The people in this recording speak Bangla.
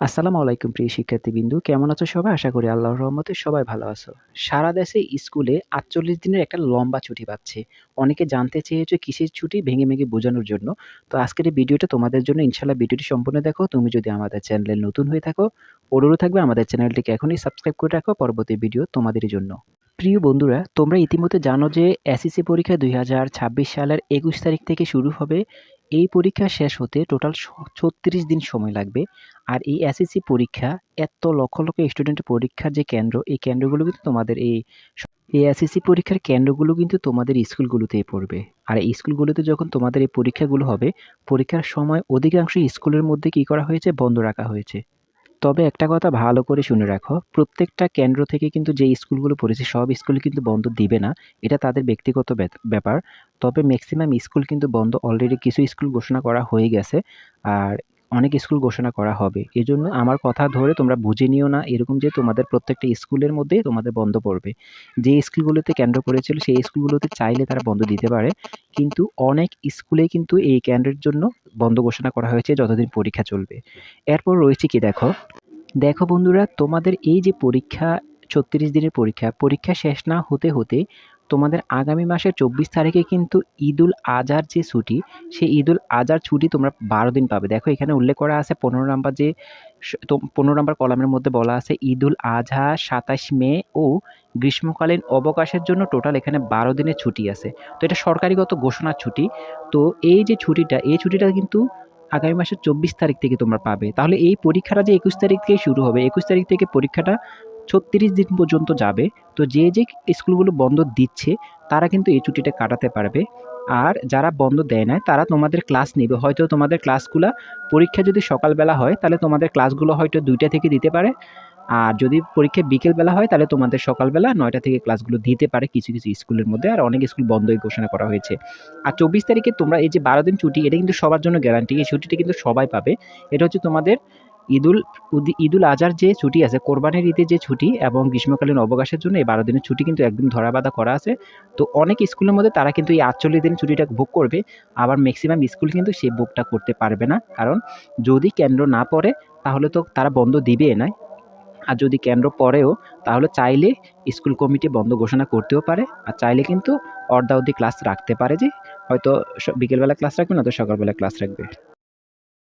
আসসালামু আলাইকুম প্রিয় শিক্ষার্থীবৃন্দু। কেমন আছো সবাই? আশা করি আল্লাহর রহমতে সবাই ভালো আছো। সারা দেশে স্কুলে ৪৮ দিনের একটা লম্বা ছুটি পাচ্ছে। অনেকে জানতে চেয়েছো কিসের ছুটি ভেঙে বোঝানোর জন্য। তো আজকের এই ভিডিওটা তোমাদের জন্য ইনশাআল্লাহ ভিডিওটি সম্পূর্ণ দেখো। তুমি যদি আমাদের চ্যানেলে নতুন হয়ে থাকো, অনুরোধ থাকবে আমাদের চ্যানেলটিকে এখনই সাবস্ক্রাইব করে রাখো পরবর্তী ভিডিও তোমাদেরই জন্য। প্রিয় বন্ধুরা, তোমরা ইতিমধ্যে জানো যে এসএসসি পরীক্ষা ২০২৬ সালের ২১ তারিখ থেকে শুরু হবে। এই পরীক্ষা শেষ হতে টোটাল ৩৬ দিন সময় লাগবে। আর এই এসএসসি পরীক্ষা এত লক্ষ স্টুডেন্টের পরীক্ষার যে কেন্দ্র, এই কেন্দ্রগুলো কিন্তু তোমাদের এই এসএসসি পরীক্ষার কেন্দ্রগুলো কিন্তু তোমাদের স্কুলগুলোতেই পড়বে। আর এই স্কুলগুলোতে যখন তোমাদের এই পরীক্ষাগুলো হবে, পরীক্ষার সময় অধিকাংশ স্কুলের মধ্যে কি করা হয়েছে? বন্ধ রাখা হয়েছে। তবে একটা কথা ভালো করে শুনে রাখো, প্রত্যেকটা কেন্দ্র থেকে কিন্তু যে স্কুলগুলো পড়েছে সব স্কুলে কিন্তু বন্ধ দিবে না। এটা তাদের ব্যক্তিগত ব্যাপার। তবে মেক্সিমাম স্কুল কিন্তু বন্ধ অলরেডি কিছু স্কুল ঘোষণা করা হয়ে গেছে। আর অনেক স্কুল ঘোষণা করা হবে। এজন্য আমার কথা ধরে তোমরা বুঝে নিও না এরকম যে তোমাদের প্রত্যেকটা স্কুলের মধ্যেই তোমাদের বন্ধ পড়বে। যে স্কুলগুলোতে কেন্দ্র করেছিল সেই স্কুলগুলোতে চাইলে তারা বন্ধ দিতে পারে। কিন্তু অনেক স্কুলেই কিন্তু এই কেন্দ্রের জন্য বন্ধ ঘোষণা করা হয়েছে যতদিন পরীক্ষা চলবে। এরপর রয়েছে কি দেখো, দেখো বন্ধুরা, তোমাদের এই যে পরীক্ষা ৩৬ দিনের পরীক্ষা শেষ না হতে তোমাদের আগামী মাসের ২৪ তারিখে কিন্তু ঈদুল আজহার যে ছুটি, সেই ঈদুল আজহার ছুটি তোমরা ১২ দিন পাবে। দেখো এখানে উল্লেখ করা আছে ১৫ নাম্বার যে ১৫ নাম্বার কলামের মধ্যে বলা আছে ঈদুল আজহা ২৭ মে ও গ্রীষ্মকালীন অবকাশের জন্য টোটাল এখানে ১২ দিনের ছুটি আছে। তো এটা সরকারিগত ঘোষণার ছুটি। তো এই যে ছুটিটা, এই ছুটিটা কিন্তু আগামী মাসের ২৪ তারিখ থেকে তোমরা পাবে। তাহলে এই পরীক্ষাটা যে ২১ তারিখ থেকে শুরু হবে, ২১ তারিখ থেকে পরীক্ষাটা ৩৬ দিন পর্যন্ত যাবে। তো যে স্কুলগুলো বন্ধ দিচ্ছে তারা কিন্তু এই ছুটিটা কাটাতে পারবে। আর যারা বন্ধ দেয় নাই তারা তোমাদের ক্লাস নিবে। হয়তো তোমাদের ক্লাসগুলা, পরীক্ষা যদি সকালবেলা হয় তাহলে তোমাদের ক্লাসগুলো হয়তো ২টা থেকে দিতে পারে। আর যদি পরীক্ষা বিকেলবেলা হয় তাহলে তোমাদের সকালবেলা ৯টা থেকে ক্লাসগুলো দিতে পারে কিছু স্কুলের মধ্যে। আর অনেক স্কুল বন্ধই ঘোষণা করা হয়েছে। আর ২৪ তারিখে তোমরা এই যে ১২ দিন ছুটি, এটা কিন্তু সবার জন্য গ্যারান্টি। এই ছুটিটা কিন্তু সবাই পাবে। এটা হচ্ছে তোমাদের ঈদুল ঈদুল আজহার যে ছুটি আছে, কোরবানির ঈদের যে ছুটি এবং গ্রীষ্মকালীন অবকাশের জন্য এই ১২ দিনের ছুটি কিন্তু একদম ধরাবাঁধা করা আছে। তো অনেক স্কুলের মধ্যে তারা কিন্তু এই ৪৮ দিনের ছুটিটা ভোগ করবে। আবার মেক্সিমাম স্কুল কিন্তু সেই ভোগটা করতে পারবে না। কারণ যদি কেন্দ্র না পড়ে তাহলে তো তারা বন্ধ দিবে না। আর যদি কেন্দ্র পড়েও তাহলে চাইলে স্কুল কমিটি বন্ধ ঘোষণা করতেও পারে। আর চাইলে কিন্তু অর্ধাবধি ক্লাস রাখতে পারে, যে হয়তো বিকেলবেলা ক্লাস রাখবে, নয়তো সকালবেলা ক্লাস রাখবে।